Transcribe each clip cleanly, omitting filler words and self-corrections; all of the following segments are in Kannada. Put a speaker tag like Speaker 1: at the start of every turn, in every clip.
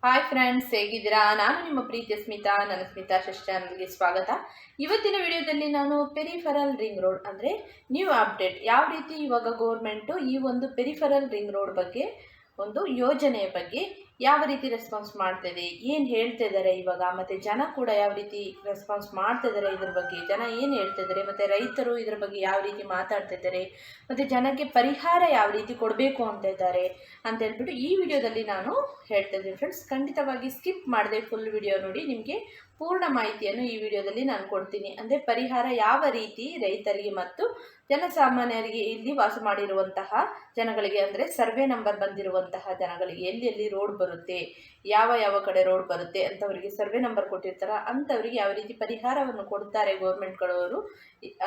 Speaker 1: ಹಾಯ್ ಫ್ರೆಂಡ್ಸ್, ಹೇಗಿದ್ದೀರಾ? ನಾನು ನಿಮ್ಮ ಪ್ರೀತಿಯ ಸ್ಮಿತಾ. ನನ್ನ ಸ್ಮಿತಾ ಶಶ್ ಚಾನಲ್ಗೆ ಸ್ವಾಗತ. ಇವತ್ತಿನ ವಿಡಿಯೋದಲ್ಲಿ ನಾನು ಪೆರಿಫೆರಲ್ ರಿಂಗ್ ರೋಡ್ ಅಂದರೆ ನ್ಯೂ ಅಪ್ಡೇಟ್ ಯಾವ ರೀತಿ ಇವಾಗ ಗೌರ್ಮೆಂಟು ಈ ಒಂದು ಪೆರಿಫೆರಲ್ ರಿಂಗ್ ರೋಡ್ ಬಗ್ಗೆ ಒಂದು ಯೋಜನೆಯ ಬಗ್ಗೆ ಯಾವ ರೀತಿ ರೆಸ್ಪಾನ್ಸ್ ಮಾಡ್ತಿದೆ, ಏನು ಹೇಳ್ತಾ ಇದ್ದಾರೆ ಇವಾಗ, ಮತ್ತು ಜನ ಕೂಡ ಯಾವ ರೀತಿ ರೆಸ್ಪಾನ್ಸ್ ಮಾಡ್ತಿದ್ದಾರೆ, ಇದ್ರ ಬಗ್ಗೆ ಜನ ಏನು ಹೇಳ್ತಿದ್ದಾರೆ, ಮತ್ತು ರೈತರು ಇದ್ರ ಬಗ್ಗೆ ಯಾವ ರೀತಿ ಮಾತಾಡ್ತಿದ್ದಾರೆ, ಮತ್ತು ಜನಕ್ಕೆ ಪರಿಹಾರ ಯಾವ ರೀತಿ ಕೊಡಬೇಕು ಅಂತ ಇದ್ದಾರೆ ಅಂತ ಹೇಳ್ಬಿಟ್ಟು ಈ ವಿಡಿಯೋದಲ್ಲಿ ನಾನು ಹೇಳ್ತಾ ಇದ್ದೀನಿ. ಫ್ರೆಂಡ್ಸ್, ಖಂಡಿತವಾಗಿ ಸ್ಕಿಪ್ ಮಾಡದೆ ಫುಲ್ ವಿಡಿಯೋ ನೋಡಿ, ನಿಮಗೆ ಪೂರ್ಣ ಮಾಹಿತಿಯನ್ನು ಈ ವಿಡಿಯೋದಲ್ಲಿ ನಾನು ಕೊಡ್ತೀನಿ. ಅಂದರೆ ಪರಿಹಾರ ಯಾವ ರೀತಿ ರೈತರಿಗೆ ಮತ್ತು ಜನಸಾಮಾನ್ಯರಿಗೆ, ಇಲ್ಲಿ ವಾಸ ಮಾಡಿರುವಂತಹ ಜನಗಳಿಗೆ, ಅಂದರೆ ಸರ್ವೆ ನಂಬರ್ ಬಂದಿರುವಂತಹ ಜನಗಳಿಗೆ ಎಲ್ಲಿ ರೋಡ್ ಬರುತ್ತೆ, ಯಾವ ಕಡೆ ರೋಡ್ ಬರುತ್ತೆ ಅಂತವರಿಗೆ ಸರ್ವೆ ನಂಬರ್ ಕೊಟ್ಟಿರ್ತಾರ ಅಂಥವರಿಗೆ ಯಾವ ರೀತಿ ಪರಿಹಾರವನ್ನು ಕೊಡ್ತಾರೆ ಗೌರ್ಮೆಂಟ್ಗಳವರು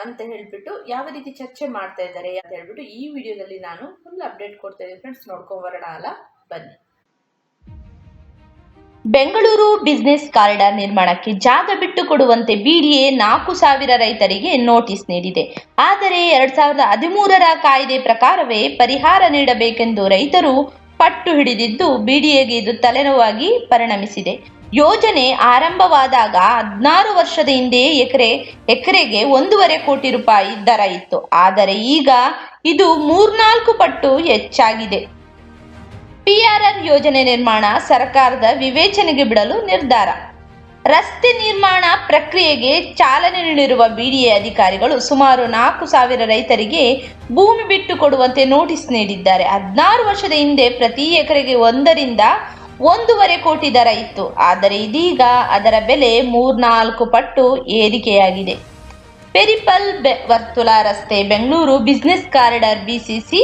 Speaker 1: ಅಂತ ಹೇಳಿಬಿಟ್ಟು ಯಾವ ರೀತಿ ಚರ್ಚೆ ಮಾಡ್ತಾ ಇದ್ದಾರೆ ಅಂತ ಹೇಳ್ಬಿಟ್ಟು ಈ ವಿಡಿಯೋದಲ್ಲಿ ನಾನು ಫುಲ್ ಅಪ್ಡೇಟ್ ಕೊಡ್ತಾ ಇದ್ದೀನಿ. ಫ್ರೆಂಡ್ಸ್, ನೋಡ್ಕೊಂಬರೋಣ ಅಲ್ಲ, ಬನ್ನಿ.
Speaker 2: ಬೆಂಗಳೂರು ಬಿಸಿನೆಸ್ ಕಾರಿಡಾರ್ ನಿರ್ಮಾಣಕ್ಕೆ ಜಾಗ ಬಿಟ್ಟು ಕೊಡುವಂತೆ ಬಿಡಿಎ 4,000 ರೈತರಿಗೆ ನೋಟಿಸ್ ನೀಡಿದೆ. ಆದರೆ 2013ರ ಕಾಯ್ದೆ ಪ್ರಕಾರವೇ ಪರಿಹಾರ ನೀಡಬೇಕೆಂದು ರೈತರು ಪಟ್ಟು ಹಿಡಿದಿದ್ದು ಬಿಡಿಎಗೆ ಇದು ತಲೆನೋವಾಗಿ ಪರಿಣಮಿಸಿದೆ. ಯೋಜನೆ ಆರಂಭವಾದಾಗ 16 ವರ್ಷದ ಹಿಂದೆ ಎಕರೆಗೆ 1.5 ಕೋಟಿ ರೂಪಾಯಿ ದರ ಇತ್ತು. ಆದರೆ ಈಗ ಇದು 3-4 ಪಟ್ಟು ಹೆಚ್ಚಾಗಿದೆ. ಪಿಆರ್ಆರ್ ಯೋಜನೆ ನಿರ್ಮಾಣ ಸರ್ಕಾರದ ವಿವೇಚನೆಗೆ ಬಿಡಲು ನಿರ್ಧಾರ. ರಸ್ತೆ ನಿರ್ಮಾಣ ಪ್ರಕ್ರಿಯೆಗೆ ಚಾಲನೆ ನೀಡಿರುವ ಬಿಡಿಎ ಅಧಿಕಾರಿಗಳು ಸುಮಾರು 4,000 ರೈತರಿಗೆ ಭೂಮಿ ಬಿಟ್ಟು ಕೊಡುವಂತೆ ನೋಟಿಸ್ ನೀಡಿದ್ದಾರೆ. 16 ವರ್ಷದ ಹಿಂದೆ ಪ್ರತಿ ಎಕರೆಗೆ 1ರಿಂದ 1.5 ಕೋಟಿ ದರ ಇತ್ತು. ಆದರೆ ಇದೀಗ ಅದರ ಬೆಲೆ 3-4 ಪಟ್ಟು ಏರಿಕೆಯಾಗಿದೆ. ಪೆರಿಫೆರಲ್ ವರ್ತುಲ ರಸ್ತೆ ಬೆಂಗಳೂರು ಬಿಸಿನೆಸ್ ಕಾರಿಡಾರ್ ಬಿಸಿಸಿ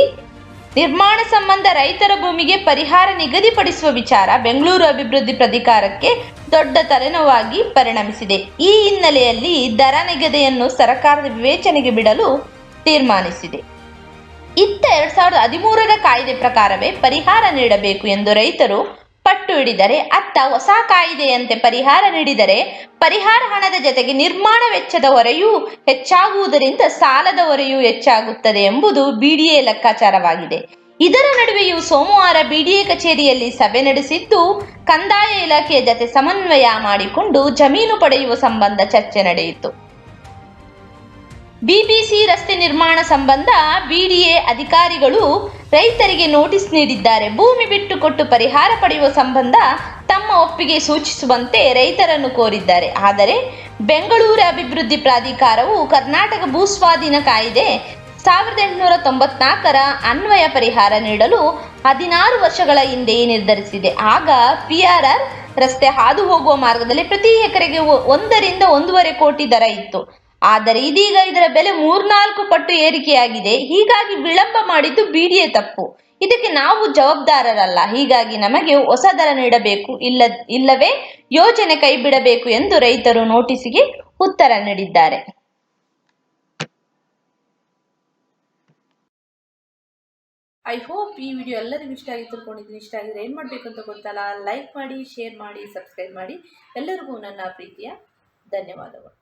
Speaker 2: ನಿರ್ಮಾಣ ಸಂಬಂಧ ರೈತರ ಭೂಮಿಗೆ ಪರಿಹಾರ ನಿಗದಿಪಡಿಸುವ ವಿಚಾರ ಬೆಂಗಳೂರು ಅಭಿವೃದ್ಧಿ ಪ್ರಾಧಿಕಾರಕ್ಕೆ ದೊಡ್ಡ ತಲೆನೋವಾಗಿ ಪರಿಣಮಿಸಿದೆ. ಈ ಹಿನ್ನೆಲೆಯಲ್ಲಿ ದರ ನಿಗದಿಯನ್ನು ಸರ್ಕಾರದ ವಿವೇಚನೆಗೆ ಬಿಡಲು ತೀರ್ಮಾನಿಸಿದೆ. ಇತ್ತ 2013ರ ಕಾಯ್ದೆ ಪ್ರಕಾರವೇ ಪರಿಹಾರ ನೀಡಬೇಕು ಎಂದು ರೈತರು ಪಟ್ಟು ಹಿಡಿದರೆ, ಅತ್ತ ಹೊಸ ಕಾಯ್ದೆಯಂತೆ ಪರಿಹಾರ ನೀಡಿದರೆ ಪರಿಹಾರ ಹಣದ ಜತೆಗೆ ನಿರ್ಮಾಣ ವೆಚ್ಚದ ಹೊರೆಯೂ ಹೆಚ್ಚಾಗುವುದರಿಂದ ಸಾಲದ ಹೊರೆಯೂ ಹೆಚ್ಚಾಗುತ್ತದೆ ಎಂಬುದು ಬಿಡಿಎ ಲೆಕ್ಕಾಚಾರವಾಗಿದೆ. ಇದರ ನಡುವೆಯೂ ಸೋಮವಾರ ಬಿಡಿಎ ಕಚೇರಿಯಲ್ಲಿ ಸಭೆ ನಡೆಸಿದ್ದು, ಕಂದಾಯ ಇಲಾಖೆಯ ಜತೆ ಸಮನ್ವಯ ಮಾಡಿಕೊಂಡು ಜಮೀನು ಪಡೆಯುವ ಸಂಬಂಧ ಚರ್ಚೆ ನಡೆಯಿತು. ಬಿಬಿಸಿ ರಸ್ತೆ ನಿರ್ಮಾಣ ಸಂಬಂಧ ಬಿಡಿಎ ಅಧಿಕಾರಿಗಳು ರೈತರಿಗೆ ನೋಟಿಸ್ ನೀಡಿದ್ದಾರೆ. ಭೂಮಿ ಬಿಟ್ಟು ಕೊಟ್ಟು ಪರಿಹಾರ ಪಡೆಯುವ ಸಂಬಂಧ ತಮ್ಮ ಒಪ್ಪಿಗೆ ಸೂಚಿಸುವಂತೆ ರೈತರನ್ನು ಕೋರಿದ್ದಾರೆ. ಆದರೆ ಬೆಂಗಳೂರು ಅಭಿವೃದ್ಧಿ ಪ್ರಾಧಿಕಾರವು ಕರ್ನಾಟಕ ಭೂಸ್ವಾಧೀನ ಕಾಯ್ದೆ 1894ರ ಅನ್ವಯ ಪರಿಹಾರ ನೀಡಲು 16 ವರ್ಷಗಳ ಹಿಂದೆಯೇ ನಿರ್ಧರಿಸಿದೆ. ಆಗ ಪಿಆರ್ಆರ್ ರಸ್ತೆ ಹಾದು ಹೋಗುವ ಮಾರ್ಗದಲ್ಲಿ ಪ್ರತಿ ಎಕರೆಗೆ 1ರಿಂದ 1.5 ಕೋಟಿ ದರ ಇತ್ತು. ಆದರೆ ಇದೀಗ ಇದರ ಬೆಲೆ 3-4 ಪಟ್ಟು ಏರಿಕೆಯಾಗಿದೆ. ಹೀಗಾಗಿ ವಿಳಂಬ ಮಾಡಿದ್ದು ಬಿಡಿಎ ತಪ್ಪು. ಇದಕ್ಕೆ ನಾವು ಜವಾಬ್ದಾರರಲ್ಲ. ಹೀಗಾಗಿ ನಮಗೆ ಹೊಸ ದರ ನೀಡಬೇಕು, ಇಲ್ಲವೇ ಯೋಜನೆ ಕೈ ಬಿಡಬೇಕು ಎಂದು ರೈತರು ನೋಟಿಸಿಗೆ ಉತ್ತರ ನೀಡಿದ್ದಾರೆ.
Speaker 1: ಐ ಹೋಪ್ ಈ ವಿಡಿಯೋ ಎಲ್ಲರಿಗೂ ಇಷ್ಟ ಆಗಿ ತಿಳ್ಕೊಂಡಿದ್ದೀನಿ. ಇಷ್ಟ ಆಗಿದ್ರೆ ಏನು ಮಾಡಬೇಕು ಅಂತ ಗೊತ್ತಲ್ಲ, ಲೈಕ್ ಮಾಡಿ, ಶೇರ್ ಮಾಡಿ, ಸಬ್ಸ್ಕ್ರೈಬ್ ಮಾಡಿ. ಎಲ್ಲರಿಗೂ ನನ್ನ ಪ್ರೀತಿಯ ಧನ್ಯವಾದಗಳು.